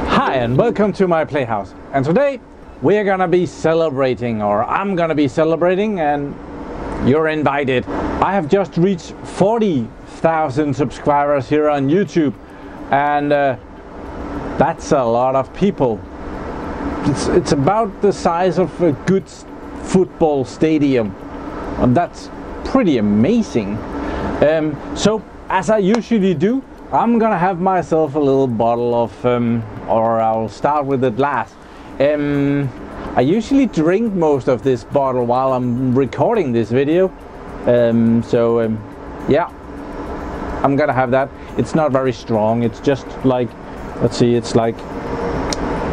Hi and welcome to my playhouse, and today we are gonna be celebrating, or I'm gonna be celebrating, and you're invited. I have just reached 40,000 subscribers here on YouTube, and that's a lot of people. It's about the size of a good football stadium, and that's pretty amazing. So as I usually do, I'm gonna have myself a little bottle of or I'll start with a glass. I usually drink most of this bottle while I'm recording this video, yeah, I'm gonna have that. It's not very strong, it's just like, let's see, it's like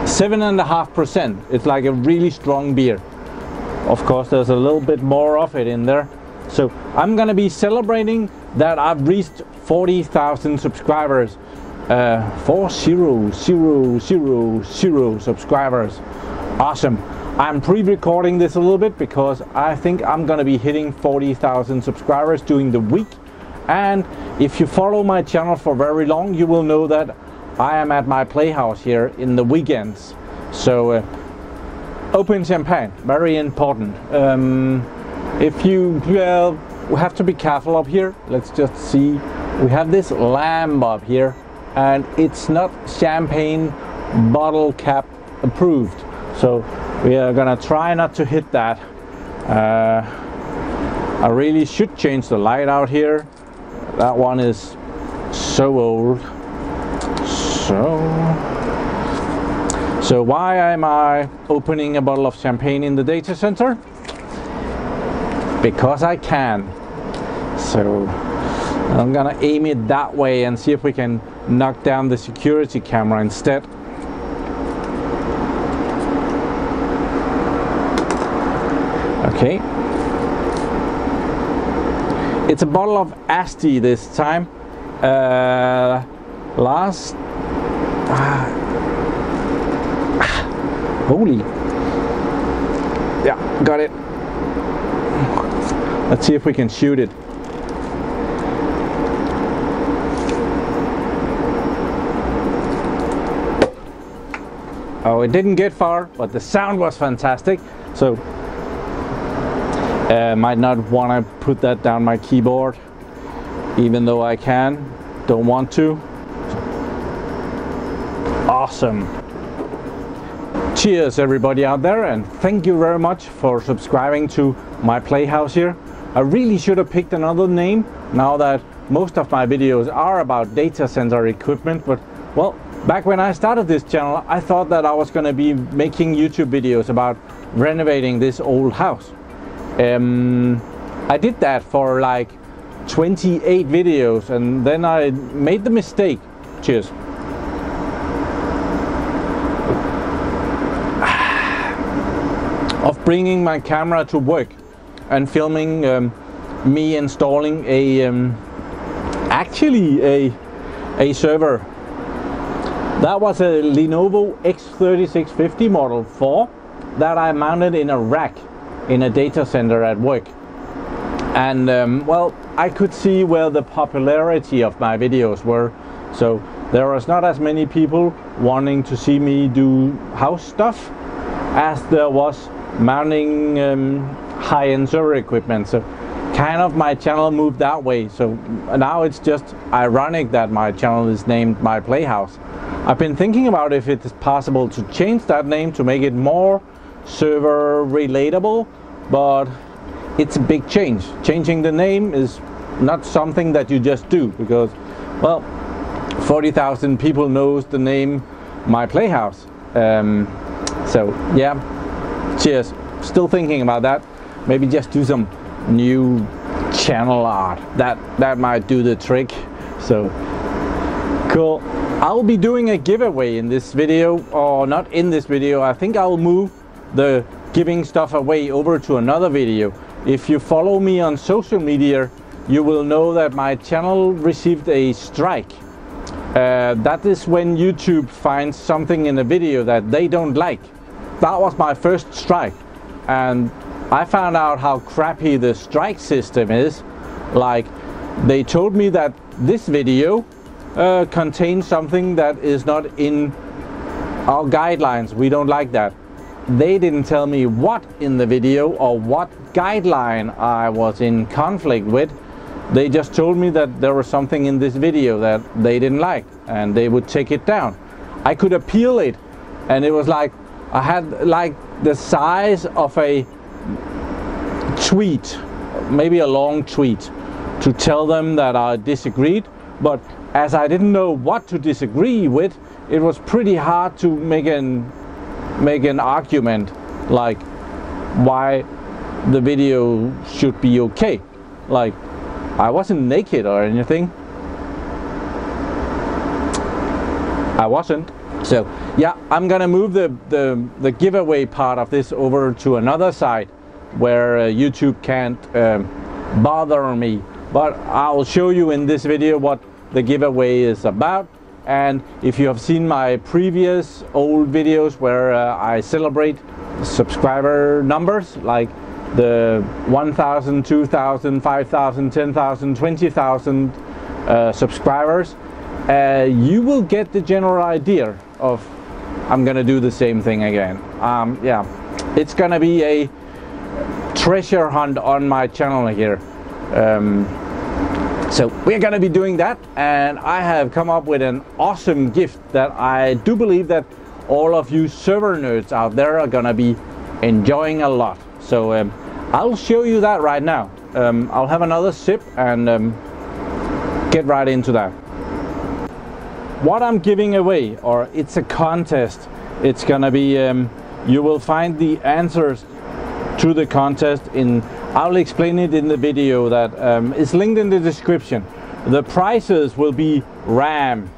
7.5%. It's like a really strong beer. Of course there's a little bit more of it in there. So I'm gonna be celebrating that I've reached 40,000 subscribers. 40,000 subscribers. Awesome. I'm pre-recording this a little bit because I think I'm gonna be hitting 40,000 subscribers during the week. And if you follow my channel for very long, you will know that I am at my playhouse here in the weekends. So open champagne, very important. If you, well, we have to be careful up here. Let's just see. We have this lamp up here, and it's not champagne bottle cap approved. So we are gonna try not to hit that. I really should change the light out here. That one is so old. So why am I opening a bottle of champagne in the data center? Because I can. So I'm gonna aim it that way and see if we can knock down the security camera instead. Okay. It's a bottle of Asti this time. Holy. Yeah, got it. Let's see if we can shoot it. Oh, it didn't get far, but the sound was fantastic. So might not want to put that down my keyboard, even though I can. Don't want to. Awesome. Cheers everybody out there, and thank you very much for subscribing to my playhouse here. I really should have picked another name now that most of my videos are about data center equipment, but well, back when I started this channel, I thought that I was going to be making YouTube videos about renovating this old house. I did that for like 28 videos, and then I made the mistake. Cheers. Of bringing my camera to work and filming me installing a server. That was a Lenovo X3650 Model 4 that I mounted in a rack in a data center at work. And well, I could see where the popularity of my videos were. So there was not as many people wanting to see me do house stuff as there was mounting high-end server equipment. So kind of my channel moved that way. So now it's just ironic that my channel is named My Playhouse. I've been thinking about if it is possible to change that name to make it more server relatable, but it's a big change. Changing the name is not something that you just do, because well, 40,000 people knows the name My Playhouse. So yeah, cheers. Still thinking about that. Maybe just do some new channel art. That might do the trick. So cool. I'll be doing a giveaway in this video, or not in this video. I think I'll move the giving stuff away over to another video. If you follow me on social media, you will know that my channel received a strike. That is when YouTube finds something in a video that they don't like. That was my first strike, and I found out how crappy the strike system is. Like, they told me that this video contains something that is not in our guidelines. We don't like that. They didn't tell me what in the video or what guideline I was in conflict with. They just told me that there was something in this video that they didn't like and they would take it down. I could appeal it, and it was like I had like the size of a tweet, maybe a long tweet, to tell them that I disagreed. But as I didn't know what to disagree with, it was pretty hard to make an argument like why the video should be okay. Like, I wasn't naked or anything. I wasn't. So yeah, I'm gonna move the giveaway part of this over to another site where YouTube can't bother me. But I'll show you in this video what the giveaway is about. And if you have seen my previous old videos where I celebrate subscriber numbers, like the 1,000, 2,000, 5,000, 10,000, 20,000 subscribers, you will get the general idea of I'm gonna do the same thing again. Yeah, it's gonna be a treasure hunt on my channel here. So we're gonna be doing that, and I have come up with an awesome gift that I do believe that all of you server nerds out there are gonna be enjoying a lot. So I'll show you that right now. I'll have another sip and get right into that. What I'm giving away, or it's a contest, it's gonna be, you will find the answers to the contest in, I'll explain it in the video that is linked in the description. The prizes will be RAM,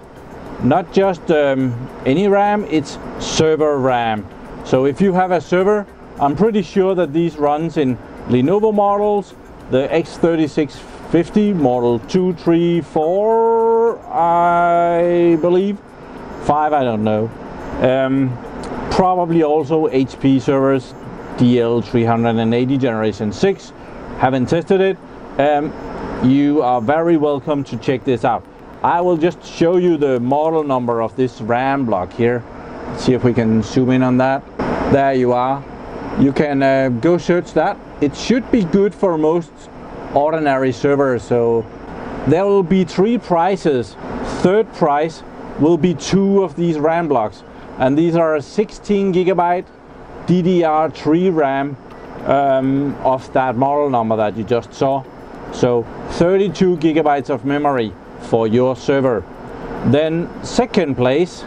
not just any RAM, it's server RAM. So if you have a server, I'm pretty sure that these runs in Lenovo models, the X3650 model 2, 3, 4, I believe, 5, I don't know. Probably also HP servers, DL380 generation 6. Haven't tested it. You are very welcome to check this out. I will just show you the model number of this RAM block here. Let's see if we can zoom in on that. There you are. You can go search that. It should be good for most ordinary servers. So there will be 3 prizes. Third prize will be 2 of these RAM blocks, and these are a 16 gigabyte DDR3 RAM of that model number that you just saw. So 32 gigabytes of memory for your server. Then second place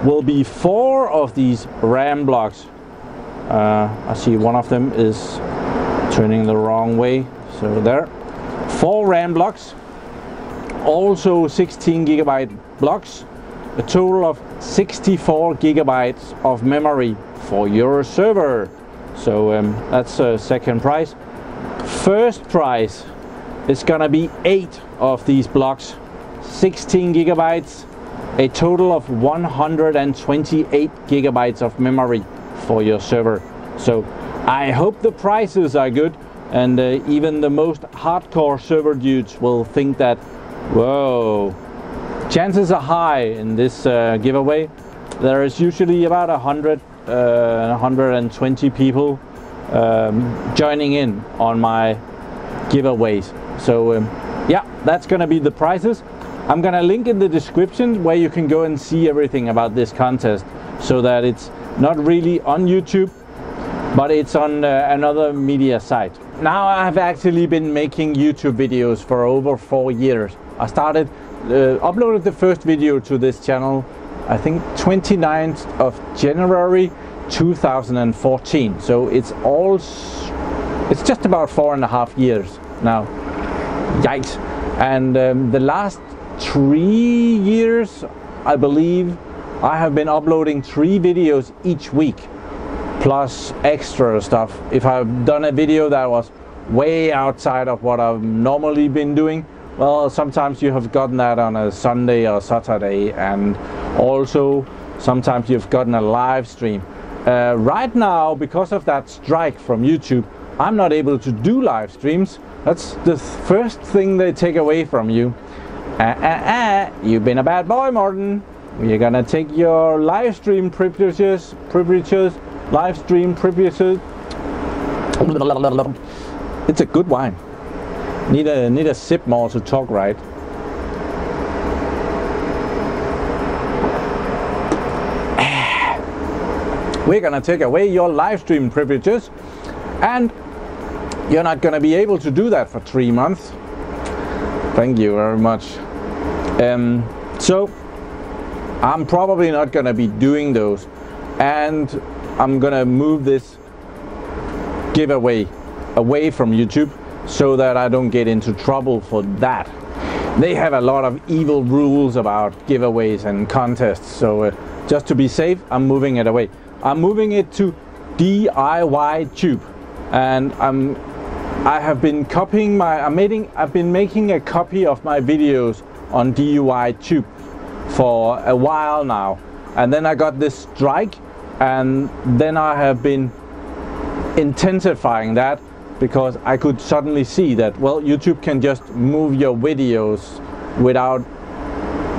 will be 4 of these RAM blocks. I see one of them is turning the wrong way, so there. 4 RAM blocks, also 16 gigabyte blocks, a total of 64 gigabytes of memory for your server. So that's a second prize. First prize is gonna be 8 of these blocks, 16 gigabytes, a total of 128 gigabytes of memory for your server. So I hope the prices are good, and even the most hardcore server dudes will think that, whoa, chances are high in this giveaway. There is usually about 120 people joining in on my giveaways. So yeah, that's gonna be the prizes. I'm gonna link in the description where you can go and see everything about this contest, so that it's not really on YouTube, but it's on another media site. Now I've actually been making YouTube videos for over 4 years. I started, uploaded the first video to this channel, I think 29th of January 2014. So it's just about 4.5 years now. Yikes. And the last 3 years, I believe, I have been uploading 3 videos each week, plus extra stuff. If I've done a video that was way outside of what I've normally been doing, well, sometimes you have gotten that on a Sunday or Saturday, and also sometimes you've gotten a live stream. Right now, because of that strike from YouTube, I'm not able to do live streams, That's the first thing they take away from you. You've been a bad boy, Morten. You're gonna take your live stream privileges, live stream privileges. It's a good wine. Need a sip more to talk right. We're gonna take away your live stream privileges, and you're not gonna be able to do that for 3 months. Thank you very much. So I'm probably not gonna be doing those, and I'm gonna move this giveaway away from YouTube so that I don't get into trouble for that. They have a lot of evil rules about giveaways and contests, so just to be safe, I'm moving it away. I'm moving it to DIYTube, and I have been copying I've been making a copy of my videos on DIYTube for a while now, and then I got this strike, and then I have been intensifying that because I could suddenly see that, well, YouTube can just move your videos without,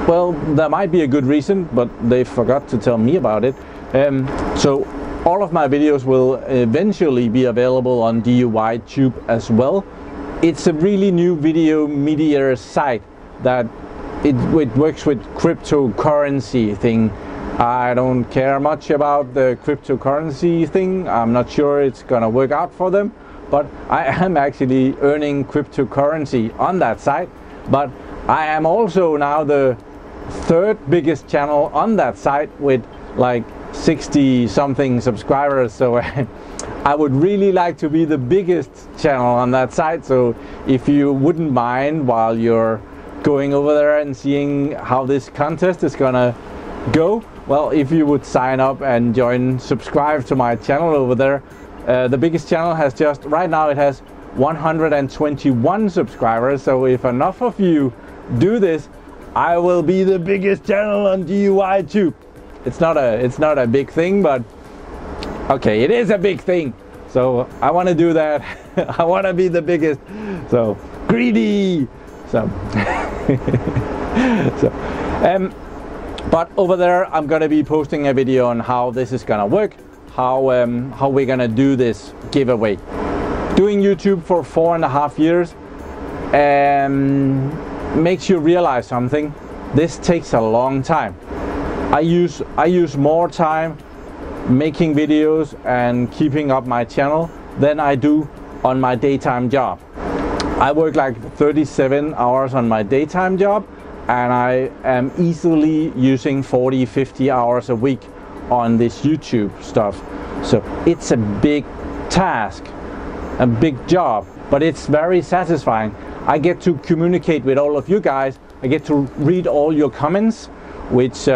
well, there might be a good reason, but they forgot to tell me about it. So all of my videos will eventually be available on DIYTube as well. It's a really new video media site that it works with cryptocurrency thing. I don't care much about the cryptocurrency thing. I'm not sure it's gonna work out for them, but I am actually earning cryptocurrency on that site. But I am also now the 3rd biggest channel on that site with like 60 something subscribers, so I would really like to be the biggest channel on that site. So if you wouldn't mind, while you're going over there and seeing how this contest is gonna go, well, if you would sign up and subscribe to my channel over there. The biggest channel has just, right now it has 121 subscribers, so if enough of you do this, I will be the biggest channel on DIYTube. It's not a big thing, but okay, it is a big thing. So I want to do that. I want to be the biggest. So greedy. So, but over there, I'm gonna be posting a video on how this is gonna work, how we're gonna do this giveaway. Doing YouTube for 4.5 years makes you realize something. This takes a long time. I use more time making videos and keeping up my channel than I do on my daytime job. I work like 37 hours on my daytime job, and I am easily using 40-50 hours a week on this YouTube stuff. So it's a big task, a big job, but it's very satisfying. I get to communicate with all of you guys. I get to read all your comments, which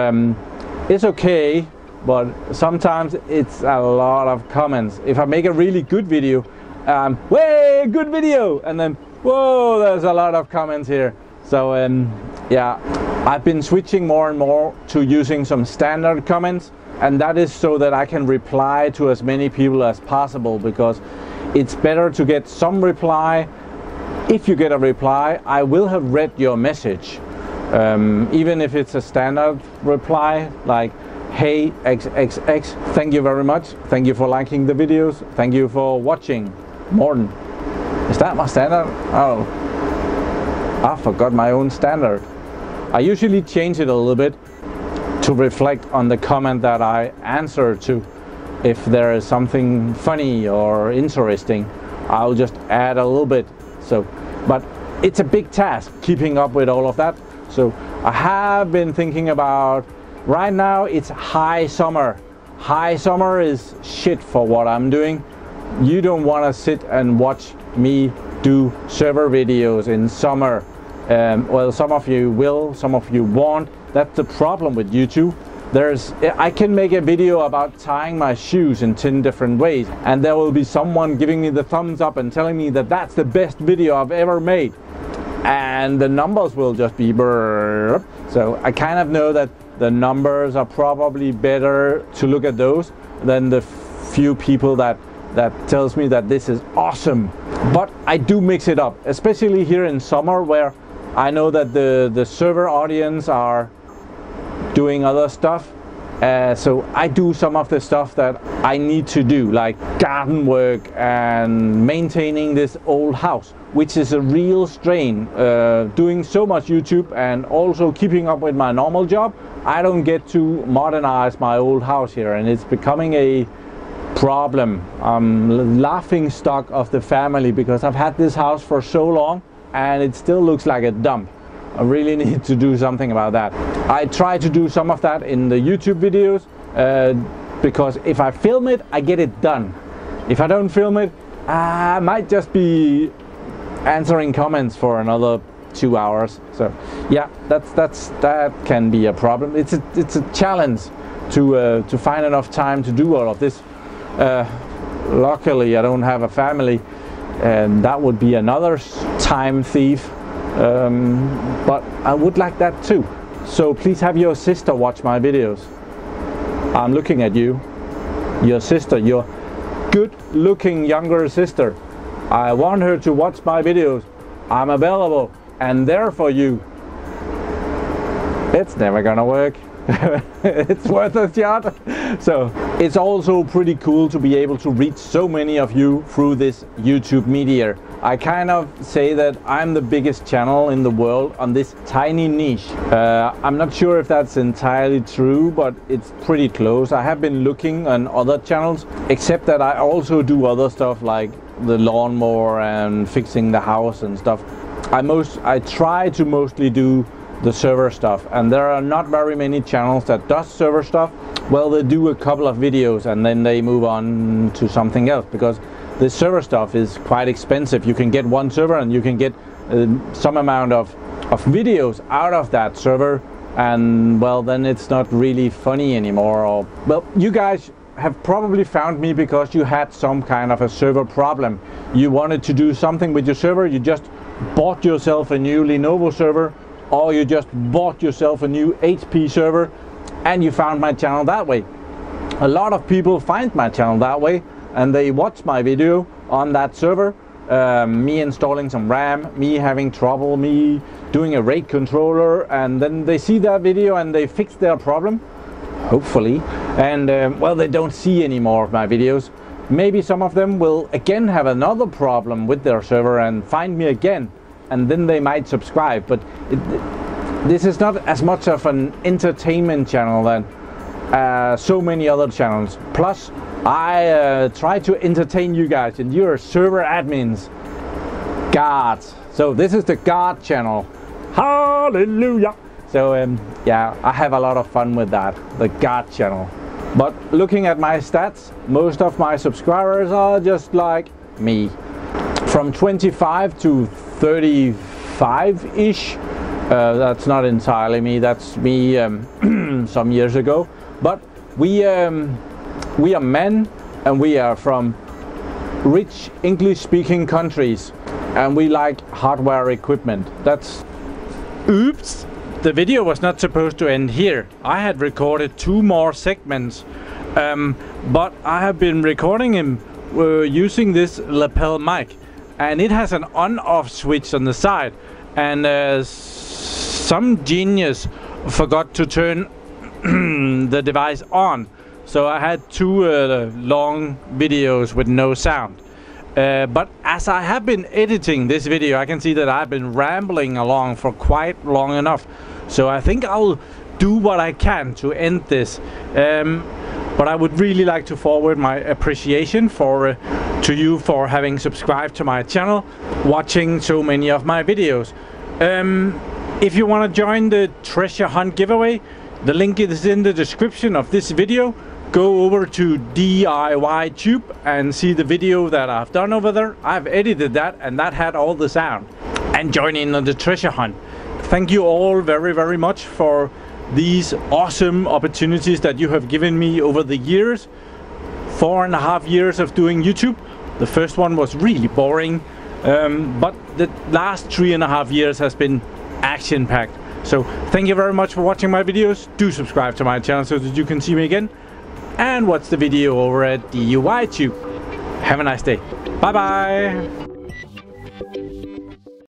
is okay, but sometimes it's a lot of comments. If I make a really good video, way good video, and then whoa, there's a lot of comments here. So yeah, I've been switching more and more to using some standard comments, and that is so that I can reply to as many people as possible, because it's better to get some reply. If you get a reply, I will have read your message. Even if it's a standard reply like, hey XXX, thank you very much, thank you for liking the videos, thank you for watching, Morten. Is that my standard? Oh, I forgot my own standard. I usually change it a little bit to reflect on the comment that I answer to. If there is something funny or interesting, I'll just add a little bit. So, but it's a big task keeping up with all of that. So I have been thinking about, right now it's high summer. High summer is shit for what I'm doing. You don't want to sit and watch me do server videos in summer. Well, some of you will, some of you won't. That's the problem with YouTube. I can make a video about tying my shoes in 10 different ways, and there will be someone giving me the thumbs up and telling me that that's the best video I've ever made, and the numbers will just be brrr. So I kind of know that the numbers are probably better to look at those than the few people that that tells me that this is awesome. But I do mix it up, especially here in summer, where I know that the server audience are doing other stuff. So I do some of the stuff that I need to do, like garden work and maintaining this old house, which is a real strain. Doing so much YouTube and also keeping up with my normal job, I don't get to modernize my old house here, and it's becoming a problem. I'm laughing stock of the family because I've had this house for so long and it still looks like a dump. I really need to do something about that. I try to do some of that in the YouTube videos because if I film it, I get it done. If I don't film it, I might just be answering comments for another 2 hours. So yeah, that can be a problem. It's a challenge to find enough time to do all of this. Luckily, I don't have a family, and that would be another time thief. But I would like that too. So please have your sister watch my videos. I'm looking at you. Your sister, your good looking younger sister. I want her to watch my videos. I'm available and there for you. It's never gonna work. It's worth a shot. So it's also pretty cool to be able to reach so many of you through this YouTube media. I kind of say that I'm the biggest channel in the world on this tiny niche. I'm not sure if that's entirely true, but it's pretty close. I have been looking on other channels, except that I also do other stuff like the lawnmower and fixing the house and stuff. I try to mostly do the server stuff, and there are not very many channels that does server stuff. Well, they do a couple of videos and then they move on to something else, because the server stuff is quite expensive. You can get one server and you can get some amount of videos out of that server, and well, then it's not really funny anymore. Or well, you guys have probably found me because you had some kind of a server problem. You wanted to do something with your server, you just bought yourself a new Lenovo server, or you just bought yourself a new HP server and you found my channel that way. A lot of people find my channel that way and they watch my video on that server. Me installing some RAM, me having trouble, me doing a RAID controller, and then they see that video and they fix their problem, hopefully, and well, they don't see any more of my videos. Maybe some of them will again have another problem with their server and find me again, and then they might subscribe. But this is not as much of an entertainment channel than so many other channels. Plus, I try to entertain you guys, and you're server admins, gods. So this is the God channel. Hallelujah. So yeah, I have a lot of fun with that, the God channel. But looking at my stats, most of my subscribers are just like me, from 25 to 35-ish. That's not entirely me, that's me some years ago. But we are men, and we are from rich English-speaking countries, and we like hardware equipment. That's... Oops! The video was not supposed to end here. I had recorded 2 more segments, but I have been recording him using this lapel mic, and it has an on-off switch on the side, and some genius forgot to turn the device on, so I had 2 long videos with no sound. But as I have been editing this video, I can see that I've been rambling along for quite long enough. So I think I'll do what I can to end this. But I would really like to forward my appreciation to you for having subscribed to my channel, watching so many of my videos. If you want to join the treasure hunt giveaway, the link is in the description of this video. Go over to DIYTube and see the video that I've done over there. I've edited that, and that had all the sound. And join in on the treasure hunt. Thank you all very, very much for these awesome opportunities that you have given me over the years. 4.5 years of doing YouTube. The first one was really boring, but the last 3.5 years has been action-packed. So thank you very much for watching my videos. Do subscribe to my channel so that you can see me again, and watch the video over at DIYTube. Have a nice day. Bye bye.